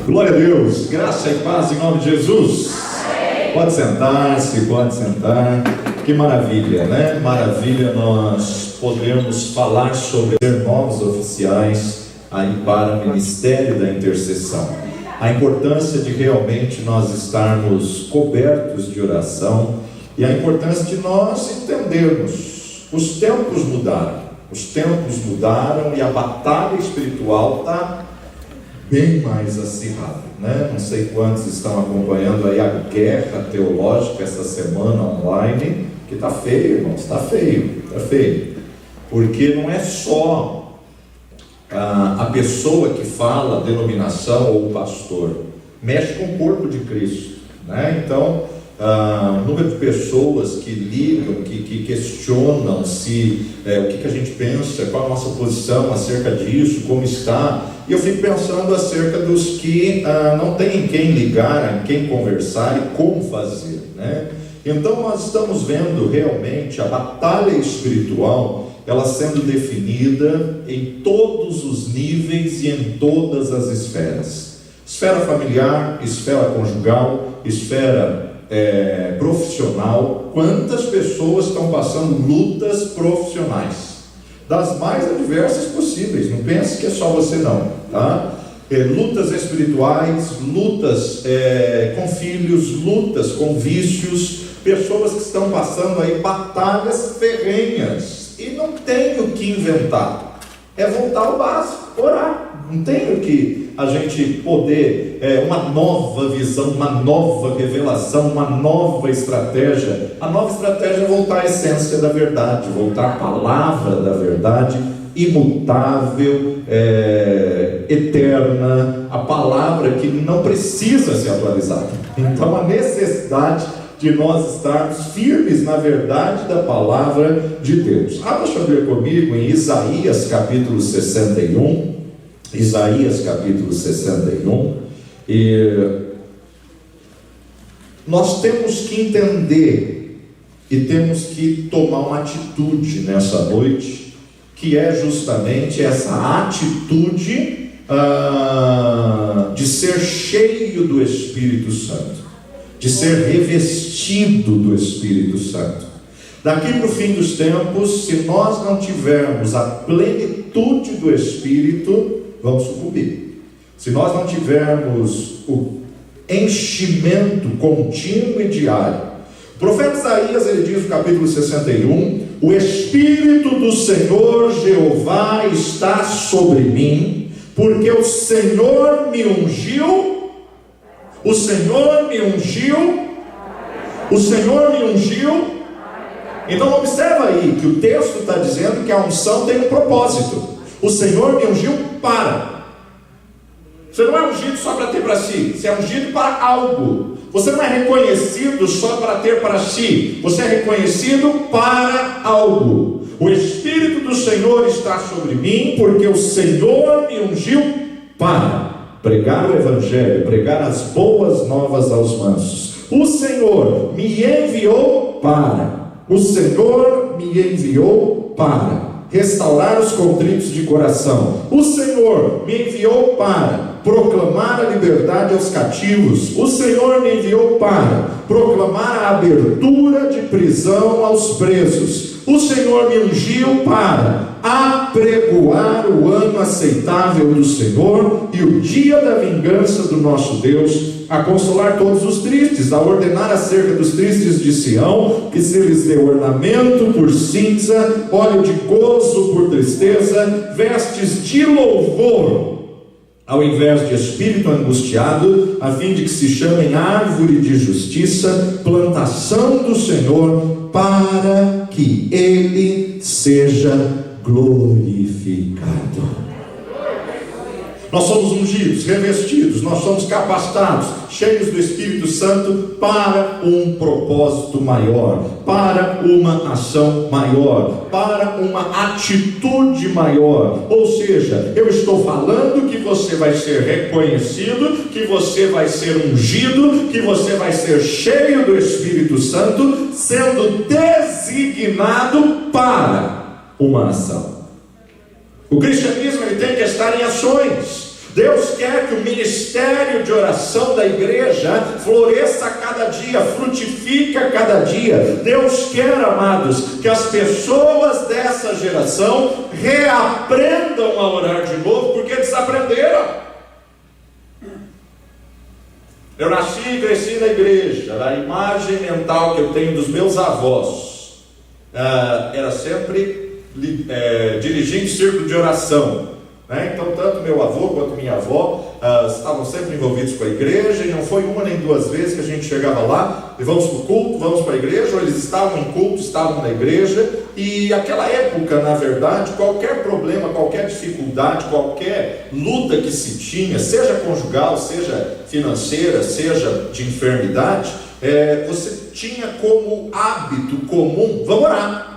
Glória a Deus, graça e paz em nome de Jesus. Pode sentar-se, pode sentar. Que maravilha, né? Maravilha nós podemos falar sobre novos oficiais aí para o ministério da intercessão. A importância de realmente nós estarmos cobertos de oração e a importância de nós entendermos. Os tempos mudaram e a batalha espiritual está bem mais acirrada, né? Não sei quantos estão acompanhando aí a guerra teológica essa semana online, que está feio, irmãos, está feio, porque não é só a pessoa que fala, a denominação ou o pastor, mexe com o corpo de Cristo, né? Então, o número de pessoas que ligam, que questionam se o que a gente pensa, qual a nossa posição acerca disso, como está. E eu fico pensando acerca dos que não têm em quem ligar, em quem conversar e como fazer, né? Então nós estamos vendo realmente a batalha espiritual, ela sendo definida em todos os níveis e em todas as esferas. Esfera familiar, esfera conjugal, esfera profissional. Quantas pessoas estão passando lutas profissionais? Das mais adversas possíveis, não pense que é só você não, tá? Lutas espirituais, lutas com filhos, lutas com vícios, pessoas que estão passando aí batalhas ferrenhas, e não tem o que inventar, é voltar ao básico, orar, não tem o que a gente poder, uma nova visão, uma nova revelação, uma nova estratégia. A nova estratégia é voltar à essência da verdade, voltar à palavra da verdade, imutável, eterna, a palavra que não precisa ser atualizada. Então a necessidade de nós estarmos firmes na verdade da palavra de Deus. Deixa eu ver comigo em Isaías capítulo 61. Isaías capítulo 61, e nós temos que entender e temos que tomar uma atitude nessa noite, que é justamente essa atitude de ser cheio do Espírito Santo, de ser revestido do Espírito Santo. Daqui para o fim dos tempos, se nós não tivermos a plenitude do Espírito, vamos sucumbir. Se nós não tivermos o enchimento contínuo e diário. O profeta Isaías, ele diz no capítulo 61, o Espírito do Senhor Jeová está sobre mim, porque o Senhor me ungiu, o Senhor me ungiu, o Senhor me ungiu. Então observa aí que o texto está dizendo que a unção tem um propósito. O Senhor me ungiu para. Você não é ungido só para ter para si, você é ungido para algo. Você não é reconhecido só para ter para si, você é reconhecido para algo. O Espírito do Senhor está sobre mim, porque o Senhor me ungiu para pregar o Evangelho, pregar as boas novas aos mansos. O Senhor me enviou para. O Senhor me enviou para restaurar os contritos de coração. O Senhor me enviou para proclamar a liberdade aos cativos. O Senhor me enviou para proclamar a abertura de prisão aos presos. O Senhor me ungiu para apregoar o ano aceitável do Senhor e o dia da vingança do nosso Deus, a consolar todos os tristes, a ordenar acerca dos tristes de Sião, que se lhes dê ornamento por cinza, óleo de gozo por tristeza, vestes de louvor, ao invés de espírito angustiado, a fim de que se chamem árvore de justiça, plantação do Senhor, para que Ele seja glorificado. Nós somos ungidos, revestidos, nós somos capacitados, cheios do Espírito Santo para um propósito maior, para uma ação maior, para uma atitude maior. Ou seja, eu estou falando que você vai ser reconhecido, que você vai ser ungido, que você vai ser cheio do Espírito Santo, sendo designado para uma ação. O cristianismo ele tem que estar em ações. Deus quer que o ministério de oração da igreja floresça a cada dia, frutifique a cada dia. Deus quer, amados, que as pessoas dessa geração reaprendam a orar de novo, porque desaprenderam. Eu nasci e cresci na igreja. A imagem mental que eu tenho dos meus avós era sempre dirigindo círculo de oração. Então tanto meu avô quanto minha avó estavam sempre envolvidos com a igreja, e não foi uma nem duas vezes que a gente chegava lá e vamos para o culto, vamos para a igreja, ou eles estavam em culto, estavam na igreja. E aquela época, na verdade, qualquer problema, qualquer dificuldade, qualquer luta que se tinha, seja conjugal, seja financeira, seja de enfermidade, você tinha como hábito comum: vamos orar.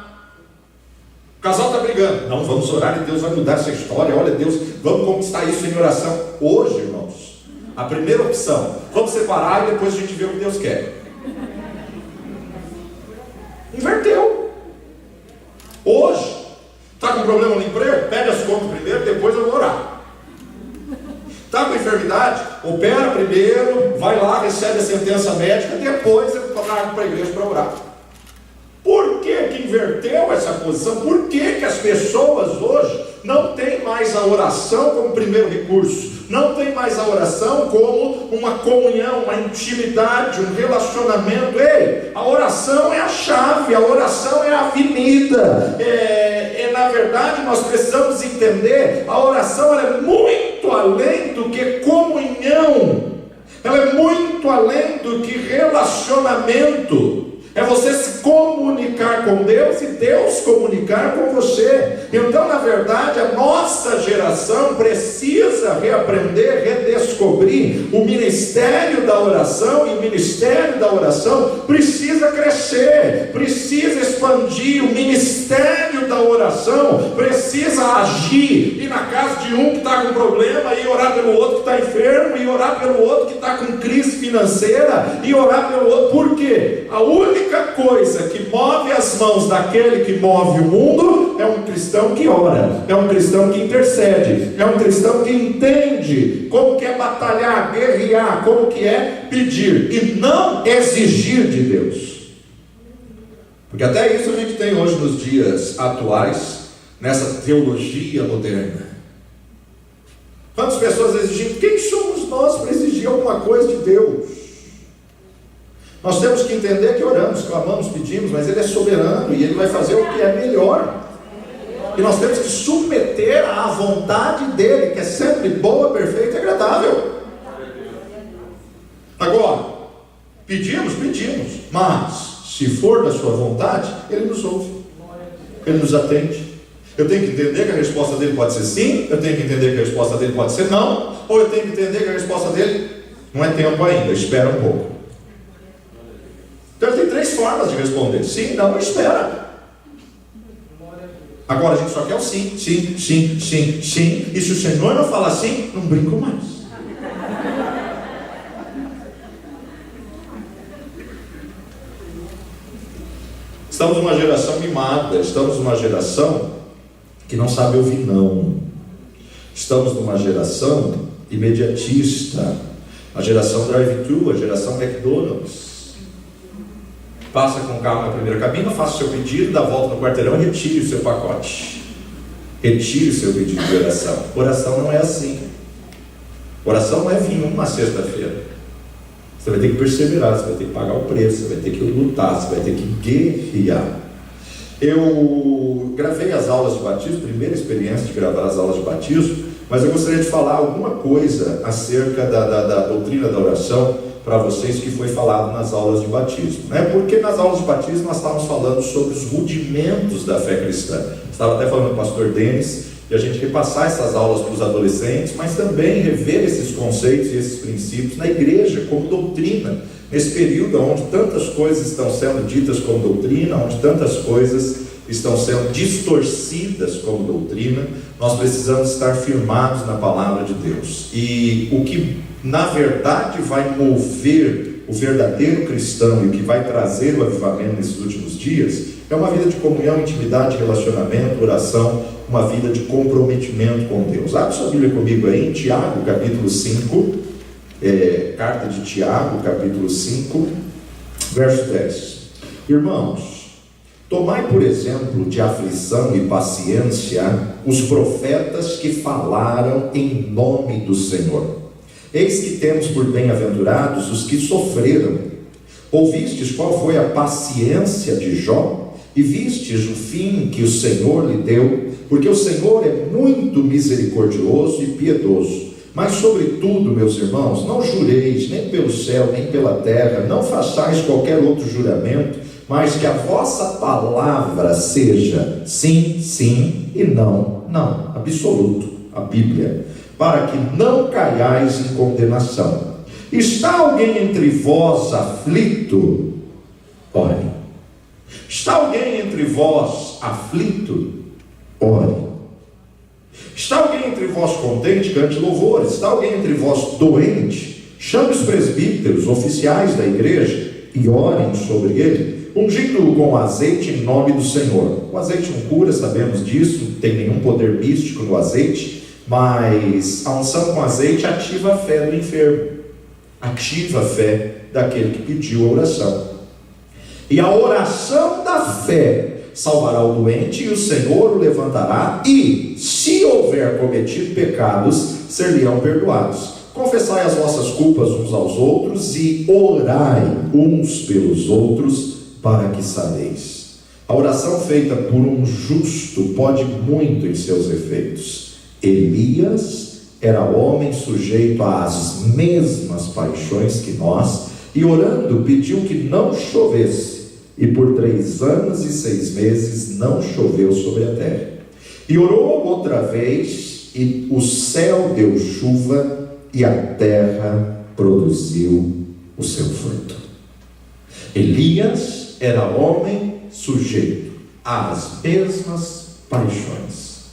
O casal está brigando, não, vamos orar e Deus vai mudar essa história. Olha, Deus, vamos conquistar isso em oração. Hoje, irmãos, a primeira opção: vamos separar e depois a gente vê o que Deus quer. Inverteu. Hoje, está com problema no emprego? Pede as contas primeiro, depois eu vou orar. Está com enfermidade? Opera primeiro, vai lá, recebe a sentença médica, depois eu trago para a igreja para orar. Por que inverteu essa posição? Por que as pessoas hoje não têm mais a oração como primeiro recurso? Não tem mais a oração como uma comunhão, uma intimidade, um relacionamento. Ei, a oração é a chave, a oração é a avenida. Na verdade, nós precisamos entender: a oração ela é muito além do que comunhão, ela é muito além do que relacionamento. É você se comunicar com Deus e Deus comunicar com você. Então, na verdade, a nossa geração precisa reaprender, redescobrir o ministério da oração. E o ministério da oração precisa crescer, precisa expandir. O ministério da oração precisa agir, ir na casa de um que está com problema, e orar pelo outro que está enfermo, e orar pelo outro que está com crise financeira, e orar pelo outro. Por quê? A única coisa que move as mãos daquele que move o mundo é um cristão que ora, é um cristão que intercede, é um cristão que entende como que é batalhar, guerrear, como que é pedir e não exigir de Deus. Porque até isso a gente tem hoje nos dias atuais, nessa teologia moderna. Quantas pessoas exigem? Quem somos nós para exigir alguma coisa de Deus? Nós temos que entender que oramos, clamamos, pedimos, mas Ele é soberano e Ele vai fazer o que é melhor. E nós temos que submeter à vontade dEle, que é sempre boa, perfeita e agradável. Agora, pedimos, mas se for da sua vontade, Ele nos ouve, Ele nos atende. Eu tenho que entender que a resposta dele pode ser sim, eu tenho que entender que a resposta dele pode ser não, ou eu tenho que entender que a resposta dele não é tempo ainda, espera um pouco. Então ele tem três formas de responder: sim, não, espera. Agora a gente só quer o sim. E se o Senhor não falar sim, não brinco mais. Estamos numa geração mimada, estamos numa geração que não sabe ouvir não. Estamos numa geração imediatista, a geração drive-thru, a geração McDonald's. Passa com calma na primeira cabina, faça o seu pedido, dá a volta no quarteirão e retire o seu pacote. Retire o seu pedido de oração. Oração não é assim. Oração não é vir uma sexta-feira. Você vai ter que perseverar, você vai ter que pagar o preço, você vai ter que lutar, você vai ter que guerrear. Eu gravei as aulas de batismo, primeira experiência de gravar as aulas de batismo, mas eu gostaria de falar alguma coisa acerca da doutrina da oração para vocês que foi falado nas aulas de batismo, Porque nas aulas de batismo nós estávamos falando sobre os rudimentos da fé cristã. Estava até falando com o pastor Denis, e a gente repassar essas aulas para os adolescentes, mas também rever esses conceitos e esses princípios na igreja como doutrina, nesse período onde tantas coisas estão sendo ditas como doutrina, onde tantas coisas estão sendo distorcidas como doutrina. Nós precisamos estar firmados na palavra de Deus. E o que na verdade vai mover o verdadeiro cristão e o que vai trazer o avivamento nesses últimos dias é uma vida de comunhão, intimidade, relacionamento, oração, uma vida de comprometimento com Deus. Abre sua Bíblia comigo aí em Tiago, capítulo 5, carta de Tiago, capítulo 5, verso 10. Irmãos, tomai por exemplo de aflição e paciência os profetas que falaram em nome do Senhor. Eis que temos por bem-aventurados os que sofreram. Ouvistes qual foi a paciência de Jó? E vistes o fim que o Senhor lhe deu? Porque o Senhor é muito misericordioso e piedoso. Mas sobretudo, meus irmãos, não jureis nem pelo céu, nem pela terra, não façais qualquer outro juramento, mas que a vossa palavra seja sim, sim, e não, não, absoluto, a Bíblia, para que não caiais em condenação. Está alguém entre vós aflito? Ore. Está alguém entre vós aflito? Ore. Está alguém entre vós contente? Cante louvores. Está alguém entre vós doente? Chame os presbíteros, oficiais da igreja, e orem sobre ele, ungindo-o com azeite em nome do Senhor. O azeite não cura, sabemos disso, não tem nenhum poder místico no azeite, mas a unção com azeite ativa a fé do enfermo, ativa a fé daquele que pediu a oração. E a oração da fé salvará o doente, e o Senhor o levantará, e se houver cometido pecados, ser-lhe-ão perdoados. Confessai as vossas culpas uns aos outros, e orai uns pelos outros, para que sareis. A oração feita por um justo pode muito em seus efeitos. Elias era homem sujeito às mesmas paixões que nós, e orando pediu que não chovesse, e por 3 anos e 6 meses não choveu sobre a terra. E orou outra vez, e o céu deu chuva, e a terra produziu o seu fruto. Elias era homem sujeito às mesmas paixões.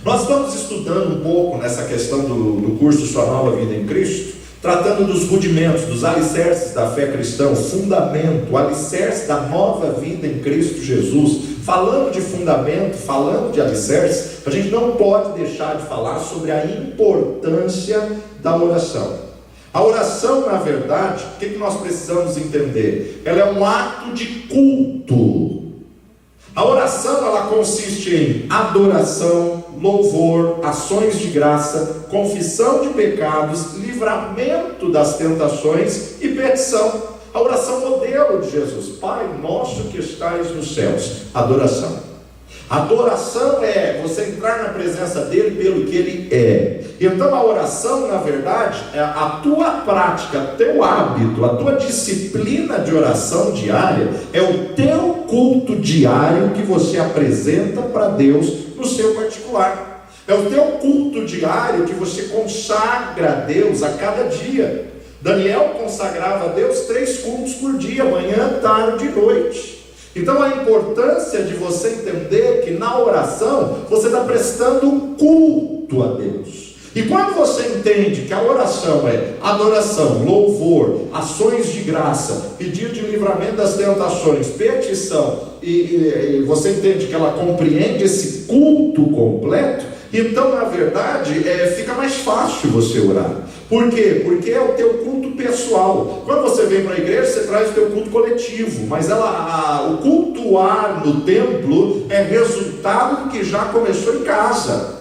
Nós estamos estudando um pouco nessa questão do curso Sua Nova Vida em Cristo, tratando dos rudimentos, dos alicerces da fé cristã, o fundamento, o alicerce da nova vida em Cristo Jesus. Falando de fundamento, falando de alicerce, a gente não pode deixar de falar sobre a importância da oração. A oração, na verdade, o que nós precisamos entender? Ela é um ato de culto. A oração, ela consiste em adoração, louvor, ações de graça, confissão de pecados, livramento das tentações e petição. A oração modelo de Jesus: Pai nosso que estais nos céus. Adoração. Adoração é você entrar na presença dele pelo que ele é. Então a oração, na verdade, é a tua prática, teu hábito, a tua disciplina de oração diária, é o teu culto diário que você apresenta para Deus no seu particular. É o teu culto diário que você consagra a Deus a cada dia. Daniel consagrava a Deus 3 cultos por dia, manhã, tarde e noite. Então a importância de você entender que na oração você está prestando um culto a Deus. E quando você entende que a oração é adoração, louvor, ações de graça, pedido de livramento das tentações, petição, e você entende que ela compreende esse culto completo, então na verdade fica mais fácil você orar. Por quê? Porque é o teu culto pessoal. Quando você vem para a igreja, você traz o teu culto coletivo, mas o cultuar no templo é resultado do que já começou em casa.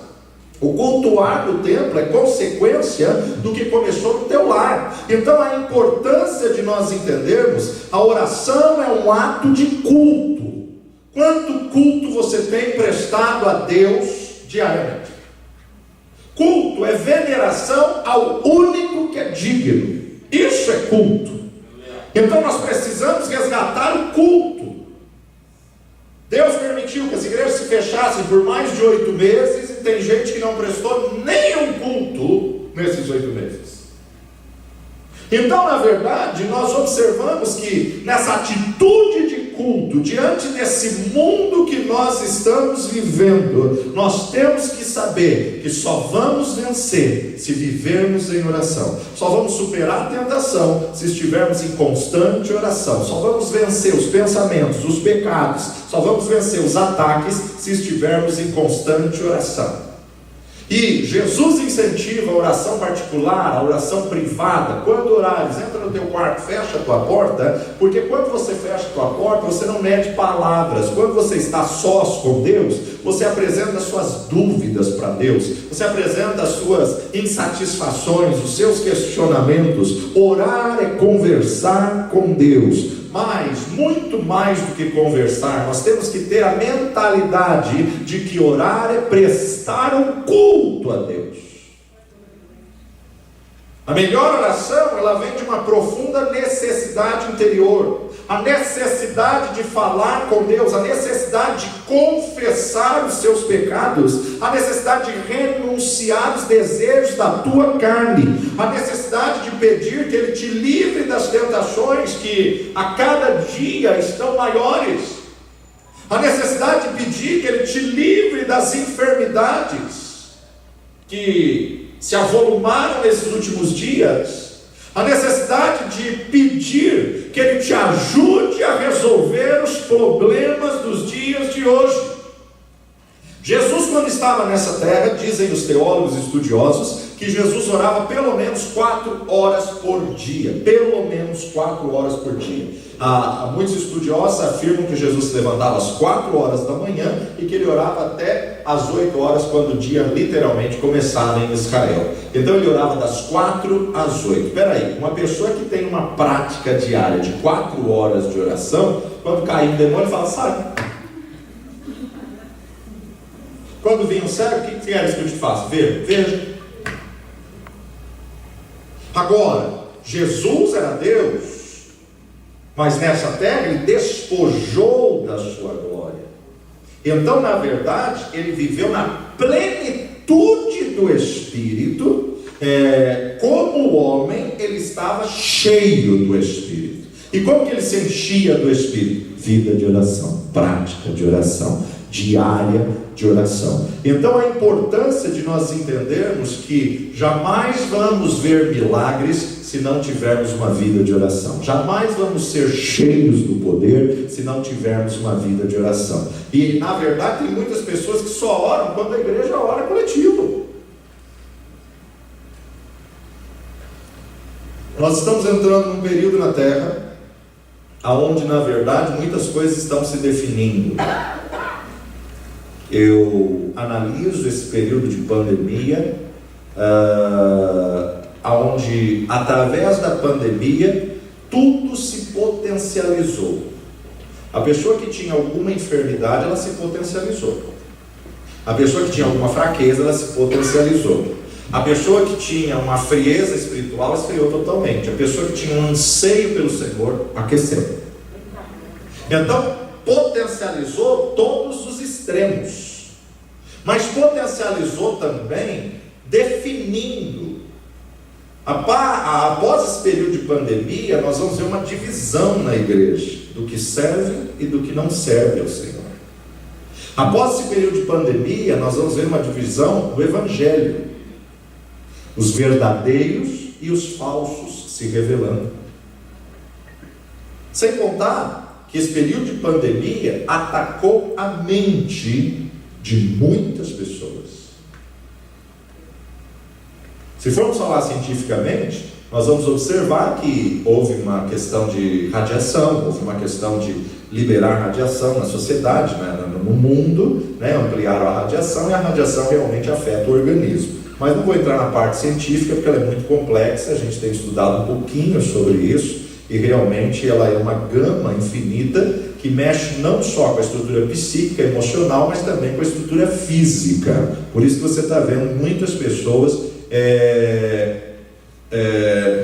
O cultuar no templo é consequência do que começou no teu lar. Então a importância de nós entendermos, a oração é um ato de culto. Quanto culto você tem prestado a Deus diariamente? Culto é veneração ao único que é digno. Isso é culto. Então nós precisamos resgatar o culto. Deus permitiu que as igrejas se fechassem por mais de 8 meses, e tem gente que não prestou nenhum culto nesses 8 meses. Então, na verdade, nós observamos que nessa atitude de culto, diante desse mundo que nós estamos vivendo, nós temos que saber que só vamos vencer se vivermos em oração. Só vamos superar a tentação se estivermos em constante oração. Só vamos vencer os pensamentos, os pecados. Só vamos vencer os ataques se estivermos em constante oração. E Jesus incentiva a oração particular, a oração privada. Quando orares, entra no teu quarto, fecha a tua porta, porque quando você fecha a tua porta, você não mede palavras. Quando você está sós com Deus, você apresenta as suas dúvidas para Deus, você apresenta as suas insatisfações, os seus questionamentos. Orar é conversar com Deus. Mas, muito mais do que conversar, nós temos que ter a mentalidade de que orar é prestar um culto a Deus. A melhor oração, ela vem de uma profunda necessidade interior, a necessidade de falar com Deus, a necessidade de confessar os seus pecados, a necessidade de renunciar os desejos da tua carne, a necessidade de pedir que Ele te livre das tentações que a cada dia estão maiores, a necessidade de pedir que Ele te livre das enfermidades que se avolumaram nesses últimos dias, a necessidade de pedir que Ele te ajude a resolver os problemas dos dias de hoje. Jesus, quando estava nessa terra, dizem os teólogos estudiosos, que Jesus orava pelo menos 4 horas por dia. Pelo menos 4 horas por dia. Muitos estudiosos afirmam que Jesus se levantava às 4 horas da manhã e que ele orava até às 8 horas, quando o dia literalmente começava em Israel. Então ele orava das 4 às 8. Espera aí, uma pessoa que tem uma prática diária de 4 horas de oração, quando cair um demônio, fala: sai. Quando vem um cego, o que queres que eu te faça? Veja. Agora, Jesus era Deus, mas nessa terra Ele despojou da sua glória. Então, na verdade, Ele viveu na plenitude do Espírito. Como homem, Ele estava cheio do Espírito. E como que Ele se enchia do Espírito? Vida de oração, prática de oração, diária de oração. Então, a importância de nós entendermos que jamais vamos ver milagres se não tivermos uma vida de oração. Jamais vamos ser cheios do poder se não tivermos uma vida de oração. E, na verdade, tem muitas pessoas que só oram quando a igreja ora coletivo. Nós estamos entrando num período na Terra onde, na verdade, muitas coisas estão se definindo. Eu analiso esse período de pandemia, onde, através da pandemia, tudo se potencializou. A pessoa que tinha alguma enfermidade, ela se potencializou. A pessoa que tinha alguma fraqueza, ela se potencializou. A pessoa que tinha uma frieza espiritual, esfriou totalmente. A pessoa que tinha um anseio pelo Senhor, aqueceu. Então, potencializou todos os extremos, mas potencializou também definindo. Após esse período de pandemia, nós vamos ver uma divisão na igreja do que serve e do que não serve ao Senhor. Após esse período de pandemia, nós vamos ver uma divisão do evangelho, os verdadeiros e os falsos se revelando. Sem contar que esse período de pandemia atacou a mente de muitas pessoas. Se formos falar cientificamente, nós vamos observar que houve uma questão de radiação, houve uma questão de liberar radiação na sociedade, no mundo, ampliaram a radiação, e a radiação realmente afeta o organismo. Mas não vou entrar na parte científica, porque ela é muito complexa, a gente tem estudado um pouquinho sobre isso, e realmente ela é uma gama infinita que mexe não só com a estrutura psíquica, emocional, mas também com a estrutura física. Por isso que você está vendo muitas pessoas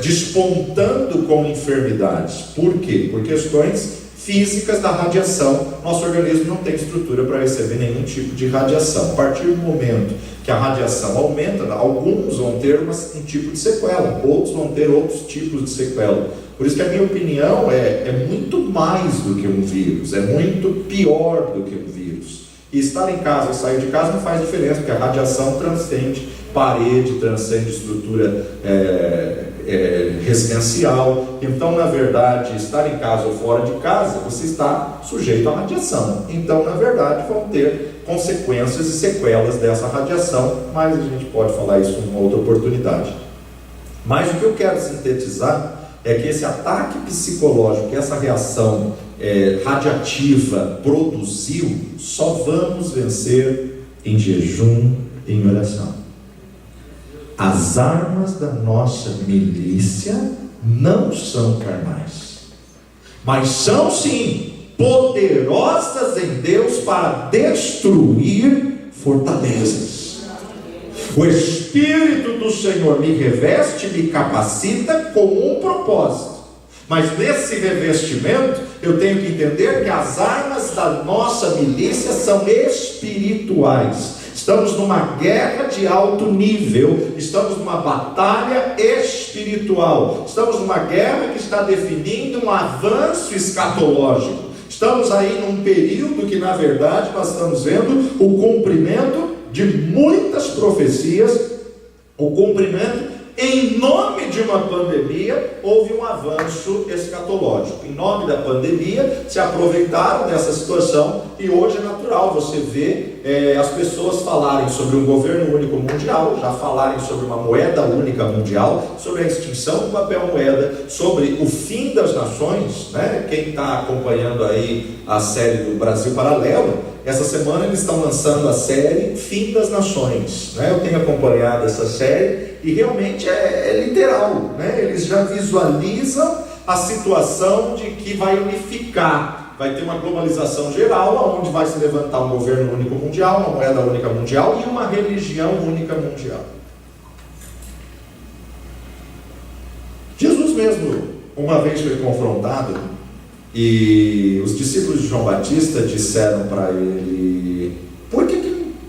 despontando com enfermidades. Por quê? Por questões físicas da radiação. Nosso organismo não tem estrutura para receber nenhum tipo de radiação. A partir do momento que a radiação aumenta, alguns vão ter um tipo de sequela, outros vão ter outros tipos de sequela. Por isso que a minha opinião é muito mais do que um vírus, é muito pior do que um vírus. E estar em casa ou sair de casa não faz diferença, porque a radiação transcende parede, transcende estrutura residencial. Então, na verdade, estar em casa ou fora de casa, você está sujeito à radiação. Então, na verdade, vão ter consequências e sequelas dessa radiação, mas a gente pode falar isso em uma outra oportunidade. Mas o que eu quero sintetizar é que esse ataque psicológico, que essa reação radiativa produziu, só vamos vencer em jejum e em oração. As armas da nossa milícia não são carnais, mas são sim poderosas em Deus para destruir fortalezas. O Espírito do Senhor me reveste, me capacita com um propósito. Mas nesse revestimento, eu tenho que entender que as armas da nossa milícia são espirituais. Estamos numa guerra de alto nível, estamos numa batalha espiritual, estamos numa guerra que está definindo um avanço escatológico. Estamos aí num período que, na verdade, nós estamos vendo o cumprimento de muitas profecias, o cumprimento. Em nome de uma pandemia, houve um avanço escatológico. Em nome da pandemia, se aproveitaram dessa situação, e hoje é natural você ver as pessoas falarem sobre um governo único mundial, já falarem sobre uma moeda única mundial, sobre a extinção do papel moeda, sobre o fim das nações, né? Quem está acompanhando aí a série do Brasil Paralelo, essa semana eles estão lançando a série Fim das Nações, né? Eu tenho acompanhado essa série e realmente é literal, né? Eles já visualizam a situação de que vai unificar, vai ter uma globalização geral, onde vai se levantar um governo único mundial, uma moeda única mundial e uma religião única mundial. Jesus mesmo, uma vez foi confrontado, e os discípulos de João Batista disseram para ele: por que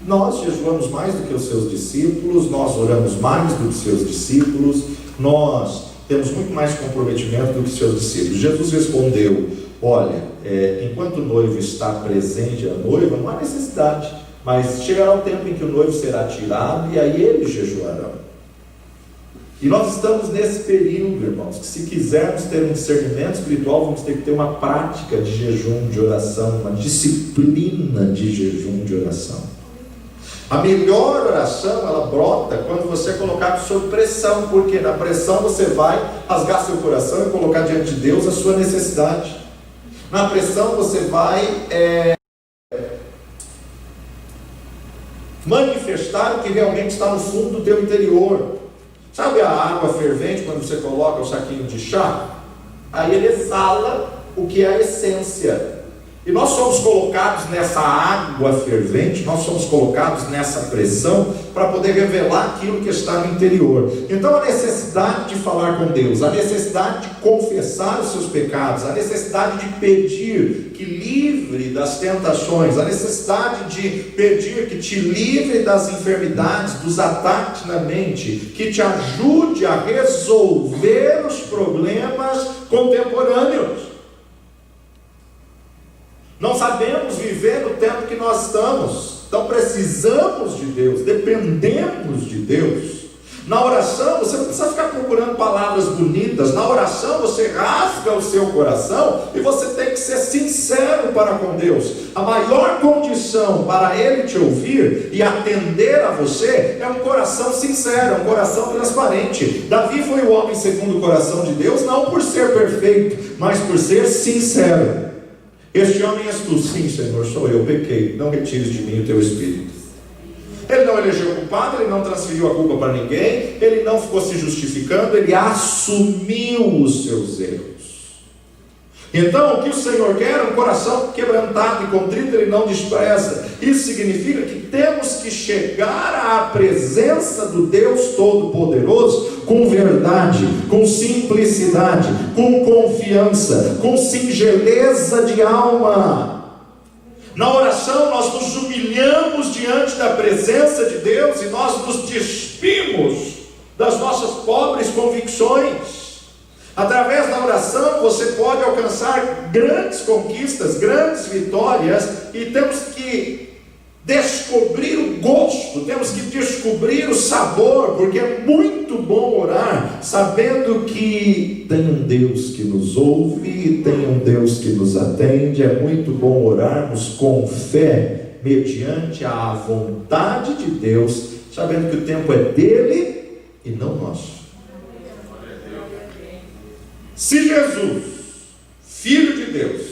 nós jejuamos mais do que os seus discípulos, nós oramos mais do que seus discípulos, nós temos muito mais comprometimento do que seus discípulos? Jesus respondeu: olha, enquanto o noivo está presente, a noiva, não há necessidade, mas chegará o tempo em que o noivo será tirado e aí eles jejuarão. E nós estamos nesse período, irmãos, que se quisermos ter um discernimento espiritual, vamos ter que ter uma prática de jejum, de oração, uma disciplina de jejum, de oração. A melhor oração, ela brota quando você é colocado sob pressão, porque na pressão você vai rasgar seu coração e colocar diante de Deus a sua necessidade. Na pressão você vai manifestar o que realmente está no fundo do teu interior. Sabe a água fervente, quando você coloca o saquinho de chá? Aí ele exala o que é a essência. E nós somos colocados nessa água fervente, nós somos colocados nessa pressão para poder revelar aquilo que está no interior. Então a necessidade de falar com Deus, a necessidade de confessar os seus pecados, a necessidade de pedir que livre das tentações, a necessidade de pedir que te livre das enfermidades, dos ataques na mente, que te ajude a resolver os problemas contemporâneos. Não sabemos viver no tempo que nós estamos, então precisamos de Deus, dependemos de Deus. Na oração você não precisa ficar procurando palavras bonitas, na oração você rasga o seu coração e você tem que ser sincero para com Deus. A maior condição para Ele te ouvir e atender a você é um coração sincero, um coração transparente. Davi foi o homem segundo o coração de Deus, não por ser perfeito, mas por ser sincero. Este homem és tu, sim, Senhor, sou eu, pequei, não retires de mim o teu espírito. Ele não elegeu culpado, ele não transferiu a culpa para ninguém, ele não ficou se justificando, ele assumiu os seus erros. Então, o que o Senhor quer é um coração quebrantado e contrito, Ele não despreza. Isso significa que temos que chegar à presença do Deus Todo-Poderoso com verdade, com simplicidade, com confiança, com singeleza de alma. Na oração nós nos humilhamos diante da presença de Deus e nós nos despimos das nossas pobres convicções. Através da oração você pode alcançar grandes conquistas, grandes vitórias, e temos que descobrir o gosto, temos que descobrir o sabor, porque é muito bom orar, sabendo que tem um Deus que nos ouve, e tem um Deus que nos atende. É muito bom orarmos com fé, mediante a vontade de Deus, sabendo que o tempo é dele e não nosso. Se Jesus, Filho de Deus,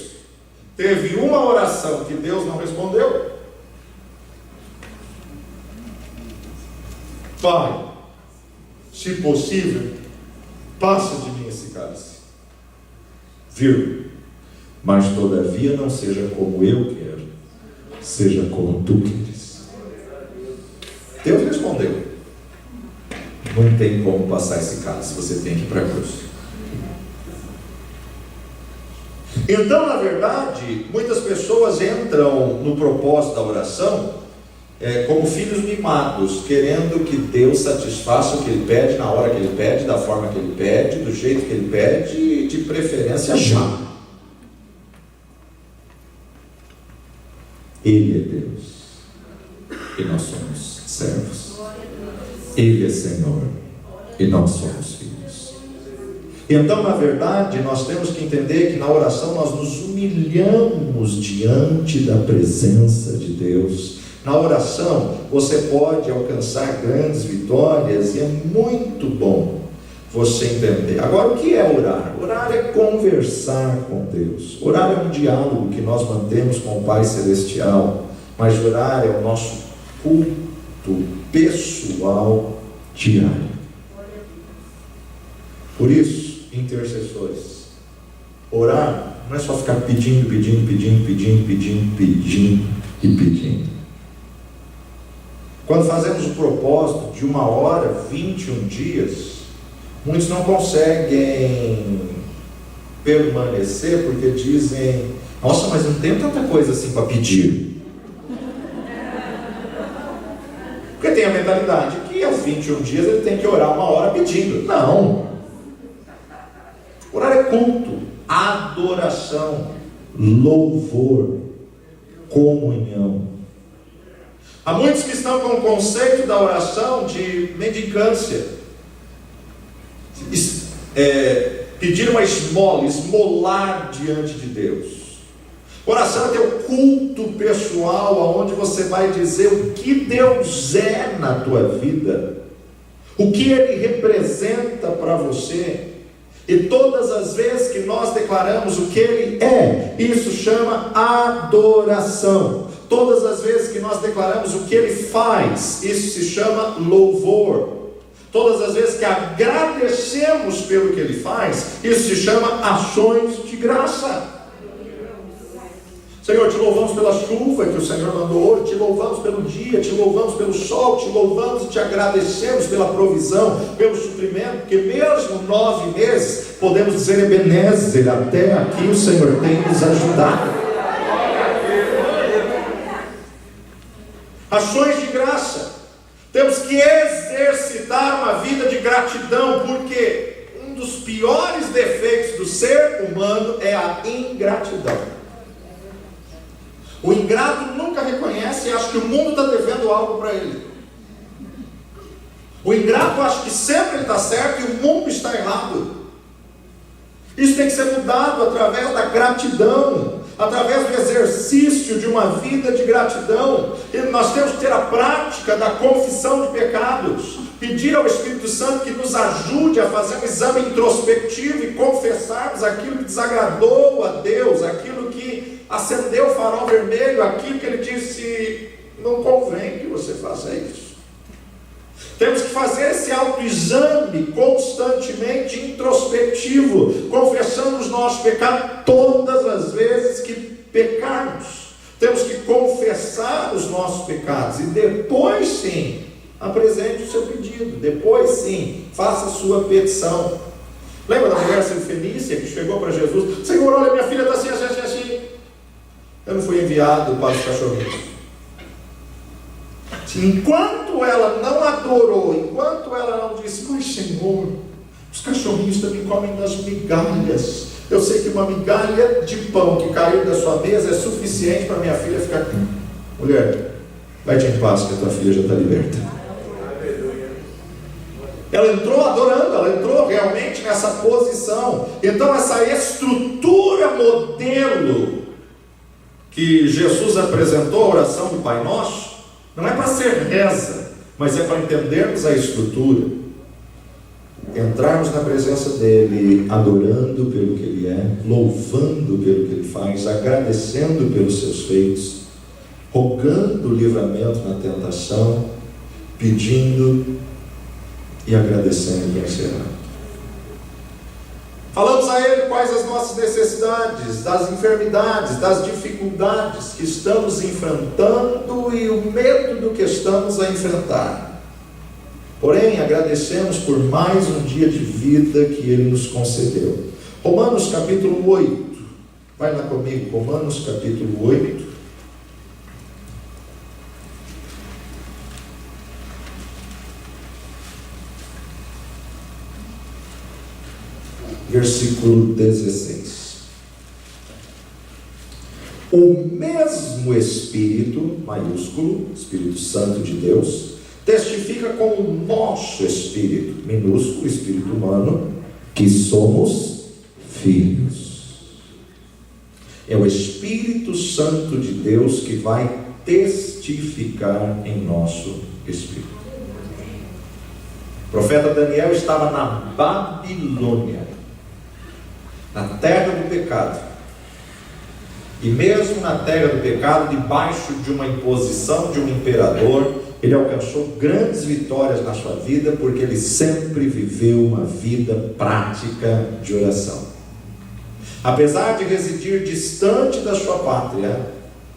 teve uma oração que Deus não respondeu: Pai, se possível, passa de mim esse cálice, mas todavia não seja como eu quero, seja como tu queres. Deus respondeu: não tem como passar esse cálice, você tem que ir para a cruz. Então, na verdade, muitas pessoas entram no propósito da oração como filhos mimados, querendo que Deus satisfaça o que Ele pede, na hora que Ele pede, da forma que Ele pede, do jeito que Ele pede, e de preferência já. Ele é Deus e nós somos servos. Ele é Senhor e nós somos filhos. Então, na verdade, nós temos que entender que na oração nós nos humilhamos diante da presença de Deus. Na oração você pode alcançar grandes vitórias, e é muito bom você entender. Agora, o que é orar? Orar é conversar com Deus. Orar é um diálogo que nós mantemos com o Pai Celestial, mas orar é o nosso culto pessoal diário. Por isso, intercessores, orar não é só ficar pedindo e pedindo. Quando fazemos o propósito de 1 hora, 21 dias, muitos não conseguem permanecer porque dizem: nossa, mas não tem tanta coisa assim para pedir. Porque tem a mentalidade que aos 21 dias ele tem que orar 1 hora pedindo. Não. Orar é culto, adoração, louvor, comunhão. Há muitos que estão com o conceito da oração de mendicância, pedir uma esmola, esmolar diante de Deus. Oração é teu culto pessoal, onde você vai dizer o que Deus é na tua vida, o que Ele representa para você. E todas as vezes que nós declaramos o que Ele é, isso chama adoração. Todas as vezes que nós declaramos o que Ele faz, isso se chama louvor. Todas as vezes que agradecemos pelo que Ele faz, isso se chama ações de graça. Senhor, te louvamos pela chuva que o Senhor mandou hoje, te louvamos pelo dia, te louvamos pelo sol, te louvamos e te agradecemos pela provisão, pelo suprimento, porque mesmo 9 meses, podemos dizer Ebenezer, até aqui o Senhor tem nos ajudado. Ações de graça. Temos que exercitar uma vida de gratidão, porque um dos piores defeitos do ser humano é a ingratidão. O ingrato nunca reconhece e acha que o mundo está devendo algo para ele. O ingrato acha que sempre ele está certo e o mundo está errado. Isso tem que ser mudado através da gratidão, através do exercício de uma vida de gratidão. E nós temos que ter a prática da confissão de pecados, pedir ao Espírito Santo que nos ajude a fazer um exame introspectivo e confessarmos aquilo que desagradou a Deus, aquilo que acendeu o farol vermelho, aquilo que Ele disse: não convém que você faça isso. Temos que fazer esse autoexame constantemente introspectivo, confessando os nossos pecados todos apresente o seu pedido. Depois, sim, faça a sua petição. Lembra da mulher Fenícia que chegou para Jesus? Senhor, olha, minha filha está assim, assim, assim, assim. Eu não fui enviado para os cachorrinhos. Enquanto ela não adorou, enquanto ela não disse, mas Senhor, os cachorrinhos também comem das migalhas. Eu sei que uma migalha de pão que caiu da sua mesa é suficiente para minha filha ficar aqui. Mulher, vai-te em paz que a tua filha já está liberta. Ela entrou adorando, ela entrou realmente nessa posição. Então essa estrutura modelo que Jesus apresentou, a oração do Pai Nosso, não é para ser reza, mas é para entendermos a estrutura, entrarmos na presença dEle, adorando pelo que Ele é, louvando pelo que Ele faz, agradecendo pelos seus feitos, rogando livramento na tentação, pedindo e agradecendo e encerrando. Falamos a Ele quais as nossas necessidades, das enfermidades, das dificuldades que estamos enfrentando e o medo do que estamos a enfrentar. Porém, agradecemos por mais um dia de vida que Ele nos concedeu. Romanos capítulo 8. Vai lá comigo, Romanos capítulo 8. Versículo 16. O mesmo Espírito, maiúsculo, Espírito Santo de Deus, testifica com o nosso Espírito, minúsculo, Espírito humano, que somos filhos. É o Espírito Santo de Deus que vai testificar em nosso Espírito. O profeta Daniel estava na Babilônia, na terra do pecado, e mesmo na terra do pecado, debaixo de uma imposição de um imperador, ele alcançou grandes vitórias na sua vida, porque ele sempre viveu uma vida prática de oração. Apesar de residir distante da sua pátria,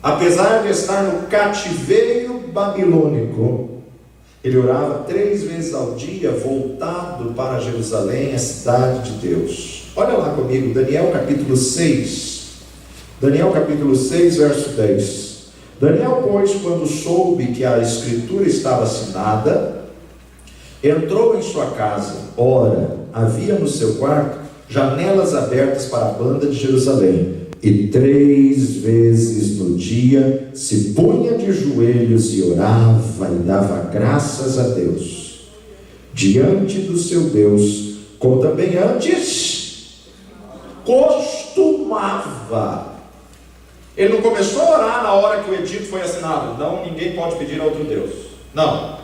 apesar de estar no cativeiro babilônico, ele orava 3 vezes ao dia, voltado para Jerusalém, a cidade de Deus. Olha lá comigo, Daniel capítulo 6. Daniel capítulo 6, verso 10. Daniel, pois, quando soube que a escritura estava assinada, entrou em sua casa. Ora, havia no seu quarto janelas abertas para a banda de Jerusalém, e 3 vezes no dia se punha de joelhos e orava e dava graças a Deus, diante do seu Deus, como também antes costumava. Ele não começou a orar na hora que o edito foi assinado. Não, ninguém pode pedir a outro Deus. Não.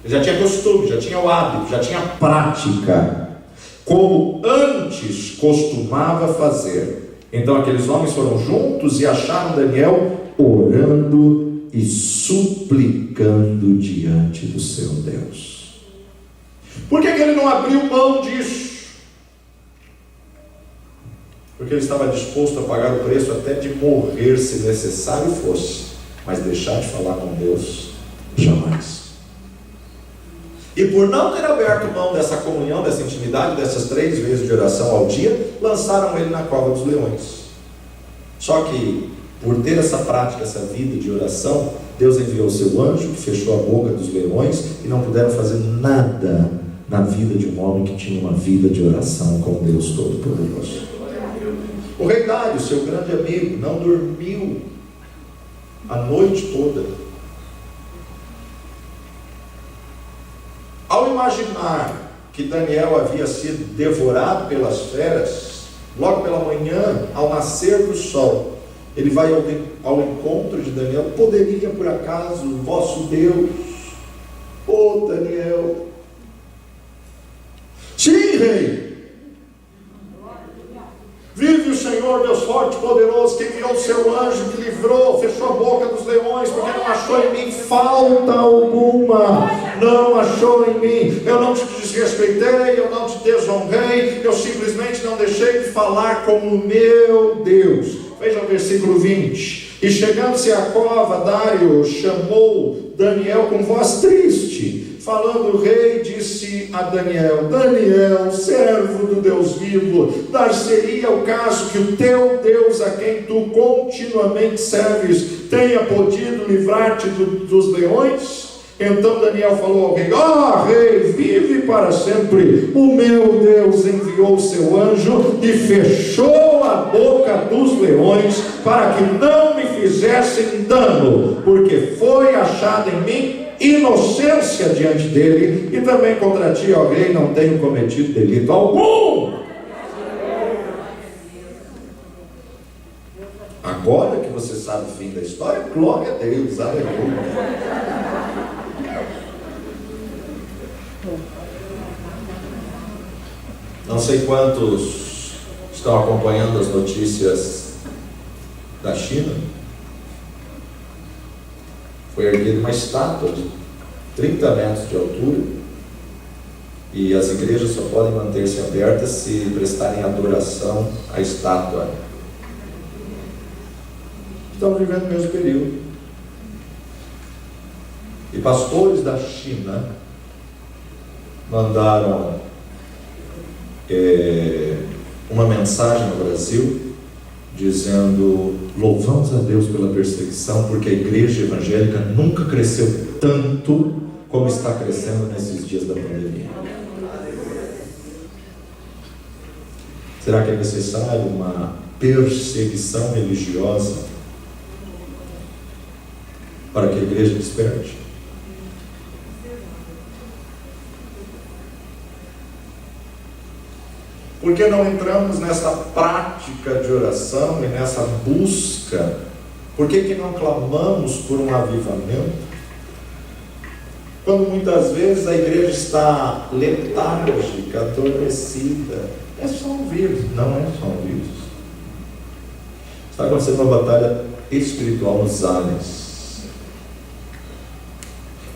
Ele já tinha costume, já tinha o hábito, já tinha prática, como antes costumava fazer. Então aqueles homens foram juntos e acharam Daniel orando e suplicando diante do seu Deus. Por que ele não abriu mão disso? Porque ele estava disposto a pagar o preço até de morrer, se necessário fosse, mas deixar de falar com Deus, jamais. E por não ter aberto mão dessa comunhão, dessa intimidade, dessas 3 vezes de oração ao dia, lançaram ele na cova dos leões. Só que, por ter essa prática, essa vida de oração, Deus enviou o seu anjo, que fechou a boca dos leões, e não puderam fazer nada na vida de um homem que tinha uma vida de oração com Deus Todo-Poderoso. O rei Dário, seu grande amigo, não dormiu a noite toda. Ao imaginar que Daniel havia sido devorado pelas feras, logo pela manhã, ao nascer do sol, ele vai ao encontro de Daniel. Poderia, por acaso, o vosso Deus, Daniel? Sim, rei. Vive o Senhor, Deus forte e poderoso, que enviou o seu anjo, que livrou, fechou a boca dos leões, porque não achou em mim falta alguma. Não achou em mim. Eu não te desrespeitei, eu não te desonrei, eu simplesmente não deixei de falar como o meu Deus. Veja o versículo 20. E chegando-se à cova, Dário chamou Daniel com voz triste, falando o rei, disse a Daniel: Daniel, servo do Deus vivo, dar-se-ia o caso que o teu Deus, a quem tu continuamente serves, tenha podido livrar-te dos leões? Então Daniel falou ao rei: rei, vive para sempre. O meu Deus enviou o seu anjo e fechou a boca dos leões para que não me fizessem dano, porque foi achada em mim inocência diante dele, e também contra ti, ó rei, não tenho cometido delito algum. Agora que você sabe o fim da história, glória a Deus, aleluia. Não sei quantos estão acompanhando as notícias da China. Foi erguida uma estátua de 30 metros de altura, e as igrejas só podem manter-se abertas se prestarem adoração à estátua. Estamos vivendo o mesmo período. E pastores da China mandaram uma mensagem no Brasil, dizendo: louvamos a Deus pela perseguição, porque a igreja evangélica nunca cresceu tanto como está crescendo nesses dias da pandemia. Será que é necessário uma perseguição religiosa para que a igreja desperte? Por que não entramos nessa prática de oração e nessa busca? Por que não clamamos por um avivamento? Quando muitas vezes a igreja está letárgica, adormecida. É só um vírus. Não é só um vírus. Está acontecendo uma batalha espiritual nos ares.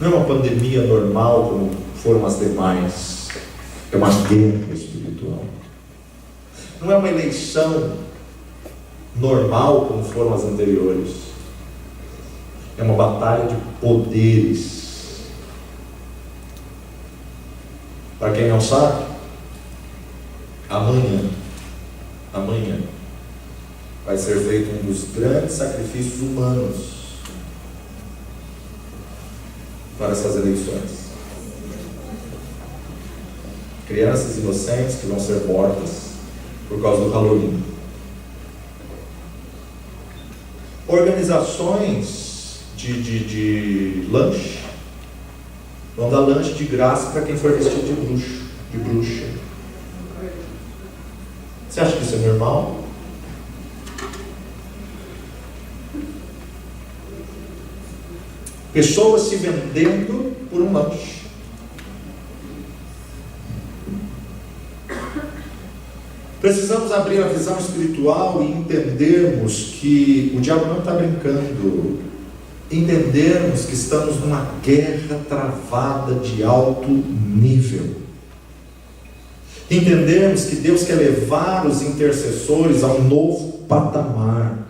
Não é uma pandemia normal como foram as demais. É uma guerra espiritual. Não é uma eleição normal como foram as anteriores. É uma batalha de poderes. Para quem não sabe, amanhã vai ser feito um dos grandes sacrifícios humanos para essas eleições. Crianças inocentes que vão ser mortas por causa do Halloween. Organizações de lanche vão dar lanche de graça para quem for vestido de bruxa. Você acha que isso é normal? Pessoas se vendendo por um lanche. Precisamos abrir a visão espiritual e entendermos que o diabo não está brincando. Entendermos que estamos numa guerra travada de alto nível. Entendermos que Deus quer levar os intercessores a um novo patamar.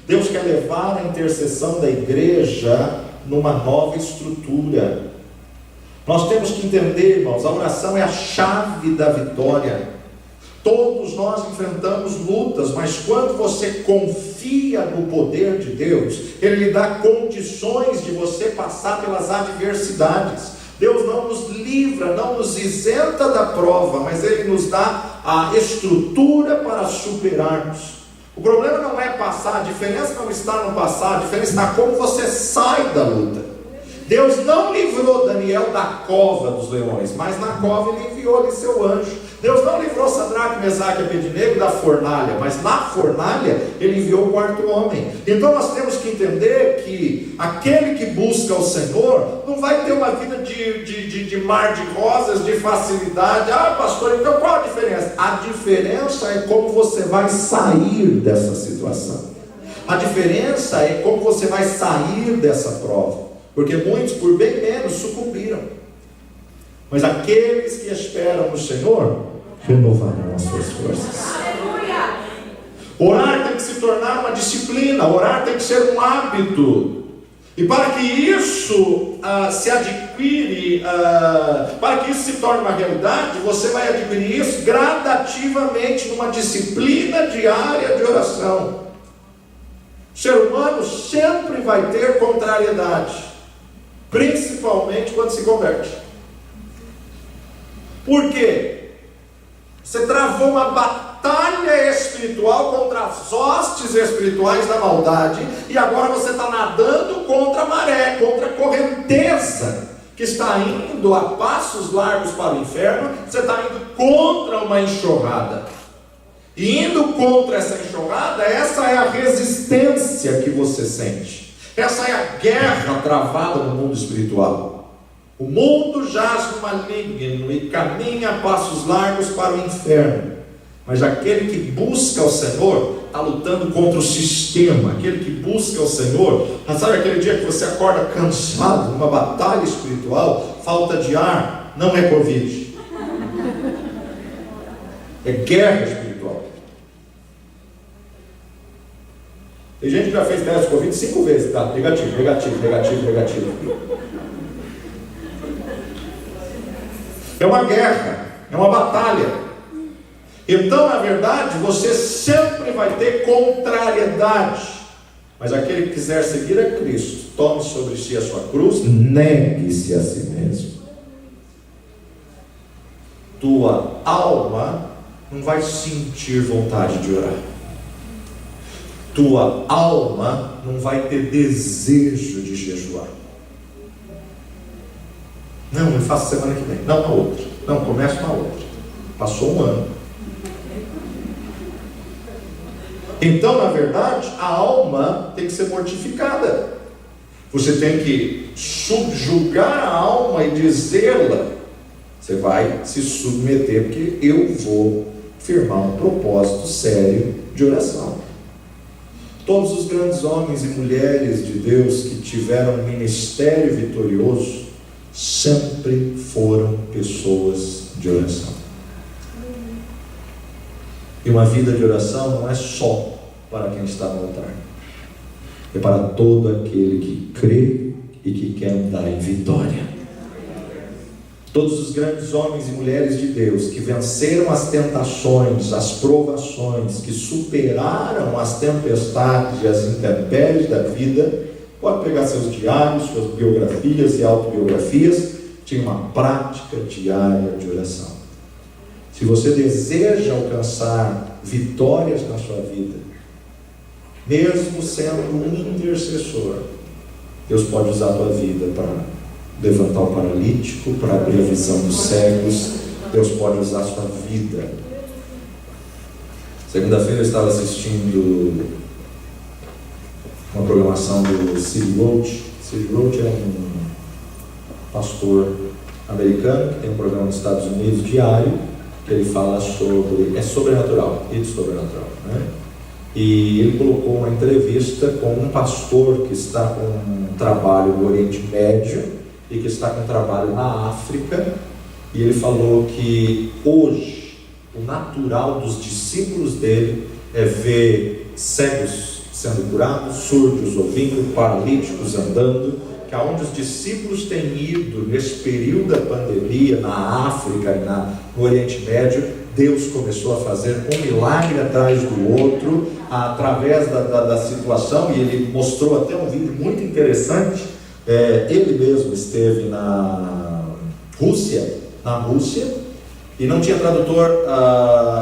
Deus quer levar a intercessão da igreja numa nova estrutura. Nós temos que entender, irmãos, a oração é a chave da vitória. Todos nós enfrentamos lutas, mas quando você confia no poder de Deus, Ele lhe dá condições de você passar pelas adversidades. Deus não nos livra, não nos isenta da prova, mas Ele nos dá a estrutura para superarmos. O problema não é passar, a diferença não está no passar, a diferença está como você sai da luta. Deus não livrou Daniel da cova dos leões, mas na cova Ele enviou-lhe seu anjo. Deus não livrou Sadraque, Mesaque e Abednego da fornalha, mas na fornalha Ele enviou o quarto homem. Então nós temos que entender que aquele que busca o Senhor não vai ter uma vida de mar de rosas, de facilidade. Ah, pastor, então qual a diferença? A diferença é como você vai sair dessa situação. A diferença é como você vai sair dessa prova. Porque muitos, por bem menos, sucumbiram. Mas aqueles que esperam no Senhor renovarão as suas forças. Orar tem que se tornar uma disciplina. Orar tem que ser um hábito. E para que isso se adquire, para que isso se torne uma realidade, você vai adquirir isso gradativamente numa disciplina diária de oração. O ser humano sempre vai ter contrariedade, principalmente quando se converte. Por quê? Você travou uma batalha espiritual contra as hostes espirituais da maldade, e agora você está nadando contra a maré, contra a correnteza que está indo a passos largos para o inferno. Você está indo contra uma enxurrada, e indo contra essa enxurrada, essa é a resistência que você sente, essa é a guerra travada no mundo espiritual. O mundo jaz no maligno e caminha a passos largos para o inferno. Mas aquele que busca o Senhor está lutando contra o sistema. Aquele que busca o Senhor, sabe aquele dia que você acorda cansado, uma batalha espiritual, falta de ar, não é Covid, é guerra espiritual. Tem gente que já fez teste de Covid 5 vezes, tá? Negativo. É uma guerra, é uma batalha. Então, na verdade, você sempre vai ter contrariedade. Mas aquele que quiser seguir a Cristo, tome sobre si a sua cruz, negue-se a si mesmo. Tua alma não vai sentir vontade de orar. Tua alma não vai ter desejo de jejuar. Não, eu faço semana que vem. Não, na outra. Não, começo na outra. Passou um ano. Então, na verdade, a alma tem que ser mortificada. Você tem que subjugar a alma e dizê-la: você vai se submeter, porque eu vou firmar um propósito sério de oração. Todos os grandes homens e mulheres de Deus que tiveram um ministério vitorioso sempre foram pessoas de oração. E uma vida de oração não é só para quem está no altar, é para todo aquele que crê e que quer andar em vitória. Todos os grandes homens e mulheres de Deus que venceram as tentações, as provações, que superaram as tempestades e as intempéries da vida, pode pegar seus diários, suas biografias e autobiografias, tinha uma prática diária de oração. Se você deseja alcançar vitórias na sua vida, mesmo sendo um intercessor, Deus pode usar a tua vida para levantar o paralítico, para abrir a visão dos cegos. Deus pode usar a sua vida. Segunda-feira eu estava assistindo uma programação do Sid Roach. Sid Roach é um pastor americano que tem um programa nos Estados Unidos diário, que ele fala sobre, é sobrenatural, né? E ele colocou uma entrevista com um pastor que está com um trabalho no Oriente Médio e que está com um trabalho na África, e ele falou que hoje o natural dos discípulos dele é ver cegos sendo curados, surdos ouvindo, paralíticos andando, que aonde os discípulos têm ido nesse período da pandemia, na África e no Oriente Médio, Deus começou a fazer um milagre atrás do outro, através da situação, e ele mostrou até um vídeo muito interessante. Ele mesmo esteve na Rússia, e não tinha tradutor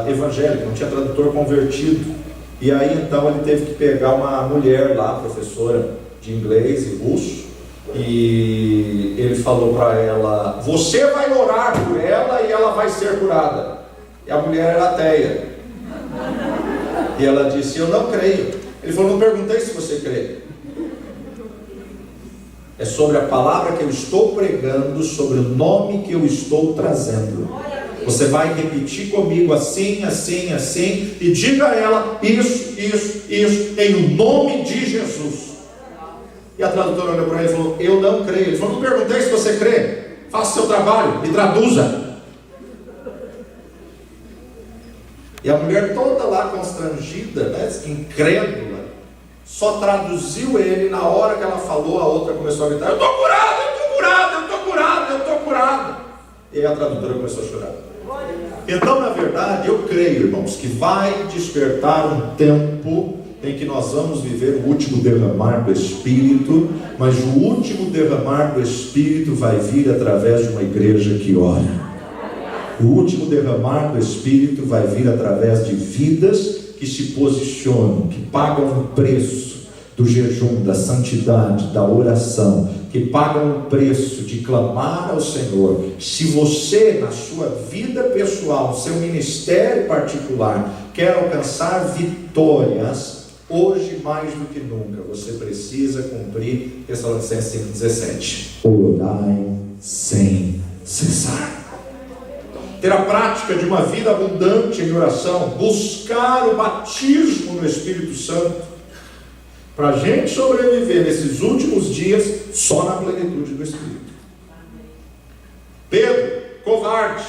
evangélico, não tinha tradutor convertido, e aí então ele teve que pegar uma mulher lá, professora de inglês e russo, e ele falou para ela: você vai orar por ela e ela vai ser curada. E a mulher era ateia, e ela disse: eu não creio. Ele falou: não perguntei se você crê, é sobre a palavra que eu estou pregando, sobre o nome que eu estou trazendo. Você vai repetir comigo assim, assim, assim, e diga a ela isso, em o nome de Jesus. E a tradutora olhou para ele e falou: eu não creio. Ele falou: não perguntei se você crê, faça seu trabalho e traduza. E a mulher toda lá constrangida, né, incrédula, só traduziu ele na hora que ela falou, a outra começou a gritar: eu estou curado, eu estou curado, eu estou curado, eu estou curado. E aí a tradutora começou a chorar. Então, na verdade, eu creio, irmãos, que vai despertar um tempo em que nós vamos viver o último derramar do Espírito, mas o último derramar do Espírito vai vir através de uma igreja que ora. O último derramar do Espírito vai vir através de vidas que se posicionam, que pagam o preço do jejum, da santidade, da oração, que pagam o preço de clamar ao Senhor. Se você, na sua vida pessoal, no seu ministério particular, quer alcançar vitórias, hoje mais do que nunca, você precisa cumprir Tessalonicenses 5,17. Orai sem cessar. Ter a prática de uma vida abundante em oração, buscar o batismo no Espírito Santo, para a gente sobreviver nesses últimos dias, só na plenitude do Espírito. Pedro, covarde,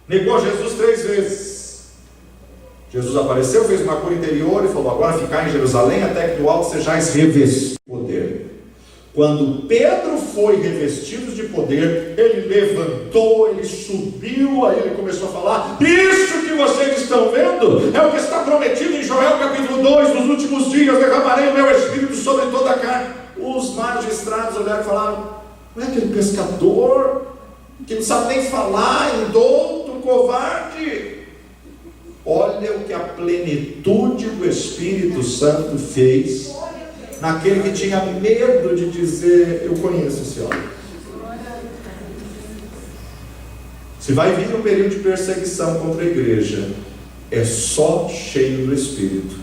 negou Jesus 3 vezes. Jesus apareceu, fez uma cura interior e falou: agora ficar em Jerusalém até que do alto sejais revestidos de poder. Quando Pedro foi revestido de poder, ele levantou, ele subiu, aí ele começou a falar: isso que vocês estão vendo é o que está prometido em Joel capítulo 2, nos últimos dias derramarei o meu Espírito sobre toda a carne. Os magistrados olharam e falaram: não é aquele pescador que não sabe nem falar, indouto, covarde? Olha o que a plenitude do Espírito Santo fez naquele que tinha medo de dizer: eu conheço esse homem. Se vai vir um período de perseguição contra a igreja, é só cheio do Espírito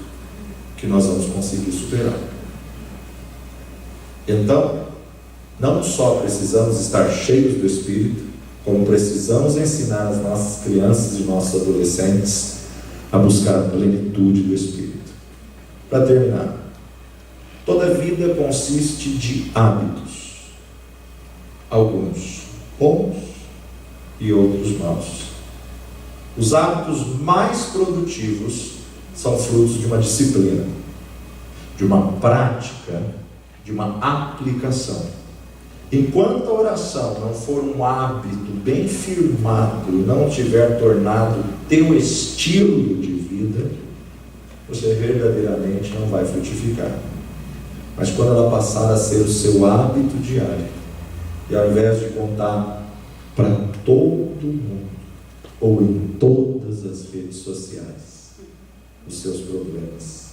que nós vamos conseguir superar. Então, não só precisamos estar cheios do Espírito, como precisamos ensinar as nossas crianças e nossos adolescentes a buscar a plenitude do Espírito. Para terminar, toda vida consiste de hábitos, alguns bons e outros maus. Os hábitos mais produtivos são frutos de uma disciplina, de uma prática, de uma aplicação. Enquanto a oração não for um hábito bem firmado e não tiver tornado teu estilo de vida, você verdadeiramente não vai frutificar. Mas quando ela passar a ser o seu hábito diário, e ao invés de contar para todo mundo, ou em todas as redes sociais, os seus problemas,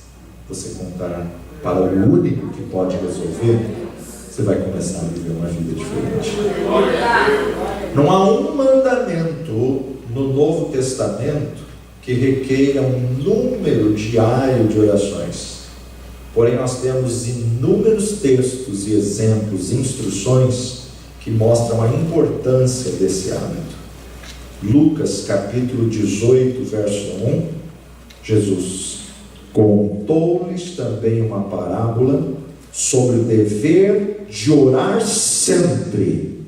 você contar para o único que pode resolver, você vai começar a viver uma vida diferente. Não há um mandamento no Novo Testamento que requeira um número diário de orações. Porém, nós temos inúmeros textos e exemplos, instruções que mostram a importância desse hábito. Lucas capítulo 18, verso 1, Jesus contou-lhes também uma parábola sobre o dever de orar sempre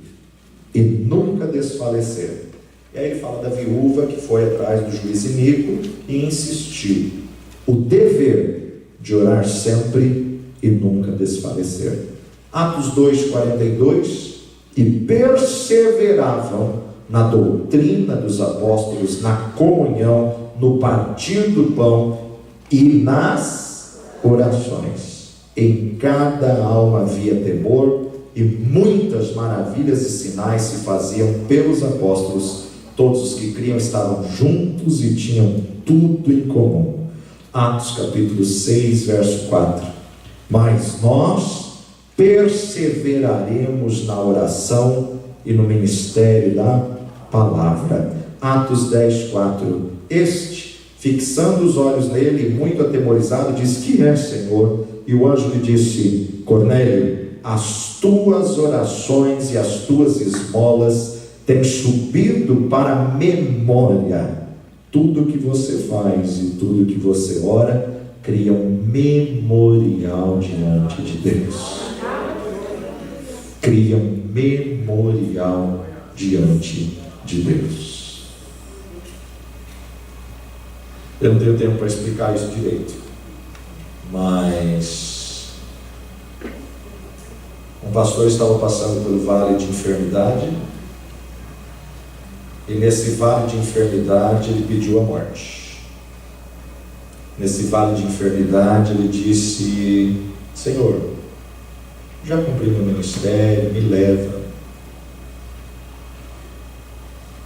e nunca desfalecer. E aí ele fala da viúva que foi atrás do juiz iníquo e insistiu. O dever de orar sempre e nunca desfalecer. Atos 2:42, e perseveravam na doutrina dos apóstolos, na comunhão, no partir do pão e nas orações. Em cada alma havia temor, e muitas maravilhas e sinais se faziam pelos apóstolos. Todos os que criam estavam juntos e tinham tudo em comum. Atos capítulo 6, verso 4. Mas nós perseveraremos na oração e no ministério da palavra. Atos 10, 4. Este, fixando os olhos nele, muito atemorizado, disse: que é, Senhor? E o anjo lhe disse: Cornélio, as tuas orações e as tuas esmolas têm subido para a memória. Tudo que você faz e tudo que você ora cria um memorial diante de Deus. Cria um memorial diante de Deus. Eu não tenho tempo para explicar isso direito, mas um pastor estava passando pelo vale de enfermidade, e nesse vale de enfermidade ele pediu a morte. Nesse vale de enfermidade ele disse: Senhor, já cumpri meu ministério, me leva.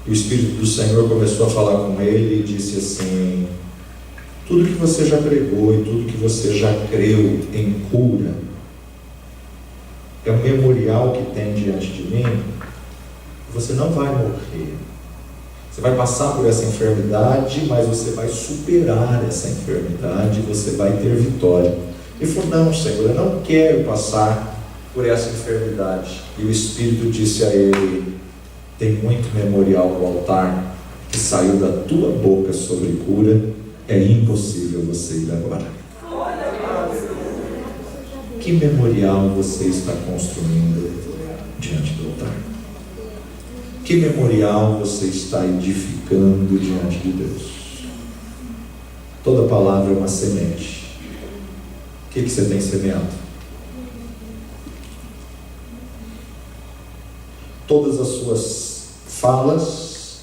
E o Espírito do Senhor começou a falar com ele e disse assim: tudo que você já pregou e tudo que você já creu em cura é um memorial que tem diante de mim. Você não vai morrer. Você vai passar por essa enfermidade, mas você vai superar essa enfermidade e você vai ter vitória. Ele falou: não, Senhor, eu não quero passar por essa enfermidade. E o Espírito disse a ele: tem muito memorial no altar que saiu da tua boca sobre cura, é impossível você ir agora. Que memorial você está construindo diante do altar? Que memorial você está edificando diante de Deus? Toda palavra é uma semente. O que você tem semeado? Todas as suas falas,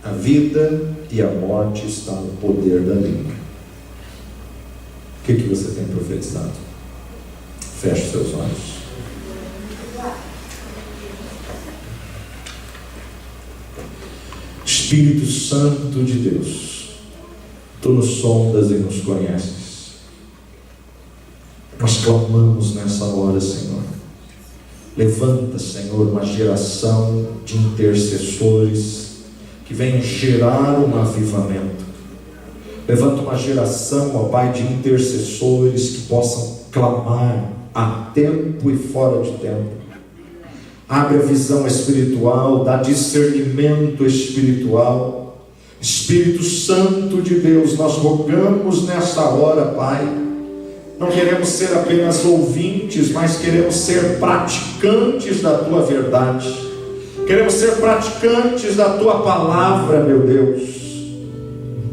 a vida e a morte estão no poder da língua. O que você tem profetizado? Feche seus olhos. Espírito Santo de Deus, Tu nos sondas e nos conheces. Nós clamamos nessa hora, Senhor. Levanta, Senhor, uma geração de intercessores que venham gerar um avivamento. Levanta uma geração, ó Pai, de intercessores que possam clamar a tempo e fora de tempo. Abre a visão espiritual, dá discernimento espiritual. Espírito Santo de Deus, nós rogamos nesta hora, Pai. Não queremos ser apenas ouvintes, mas queremos ser praticantes da Tua verdade. Queremos ser praticantes da Tua palavra, meu Deus.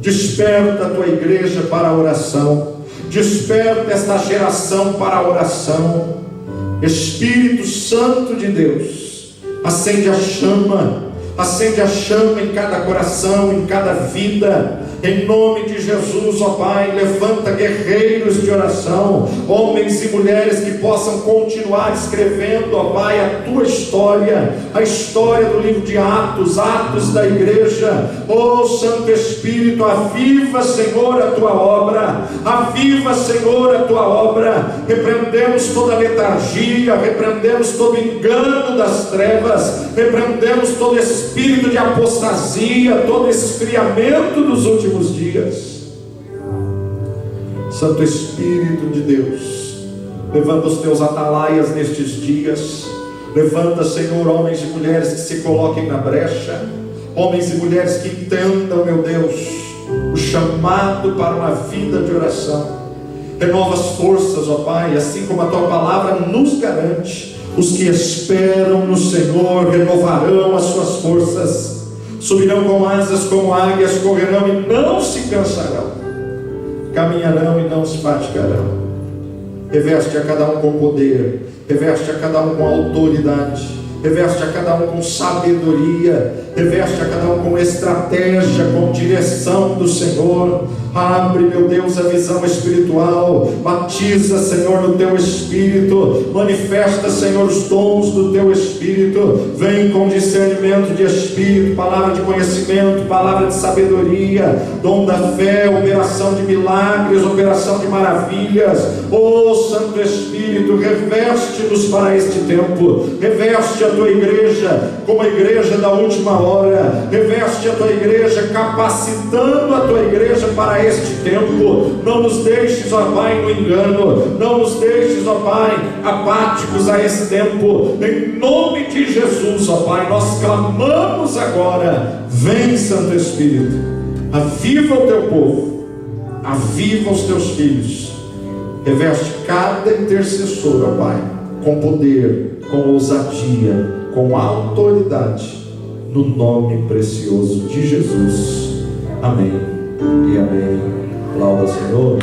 Desperta a Tua igreja para a oração. Desperta esta geração para a oração. Espírito Santo de Deus, acende a chama em cada coração, em cada vida. Em nome de Jesus, ó Pai, levanta guerreiros de oração, homens e mulheres que possam continuar escrevendo, ó Pai, a Tua história, a história do livro de Atos, Atos da igreja. Ó Santo Espírito, aviva, Senhor, a Tua obra, aviva, Senhor, a Tua obra. Repreendemos toda letargia, repreendemos todo engano das trevas, repreendemos todo espírito de apostasia, todo esfriamento dos últimos dias. Santo Espírito de Deus, levanta os Teus atalaias nestes dias. Levanta, Senhor, homens e mulheres que se coloquem na brecha, homens e mulheres que entendam, meu Deus, o chamado para uma vida de oração. Renova as forças, ó Pai, assim como a Tua palavra nos garante. Os que esperam no Senhor renovarão as suas forças, subirão com asas como águias, correrão e não se cansarão, caminharão e não se fatigarão. Reveste a cada um com poder, reveste a cada um com autoridade, reveste a cada um com sabedoria, reveste a cada um com estratégia, com direção do Senhor. Abre, meu Deus, a visão espiritual. Batiza, Senhor, no Teu Espírito. Manifesta, Senhor, os dons do Teu Espírito. Vem com discernimento de Espírito, palavra de conhecimento, palavra de sabedoria, dom da fé, operação de milagres, operação de maravilhas. Oh, Santo Espírito, reveste-nos para este tempo. Reveste a Tua igreja como a igreja da última hora. Reveste a Tua igreja, capacitando a Tua igreja para este tempo. Não nos deixes, ó Pai, no engano. Não nos deixes, ó Pai, apáticos a esse tempo. Em nome de Jesus, ó Pai, nós clamamos agora. Vem, Santo Espírito, aviva o Teu povo, aviva os Teus filhos. Reveste cada intercessor, ó Pai, com poder, com ousadia, com autoridade, no nome precioso de Jesus. Amém e amém. Aplauda, Senhor.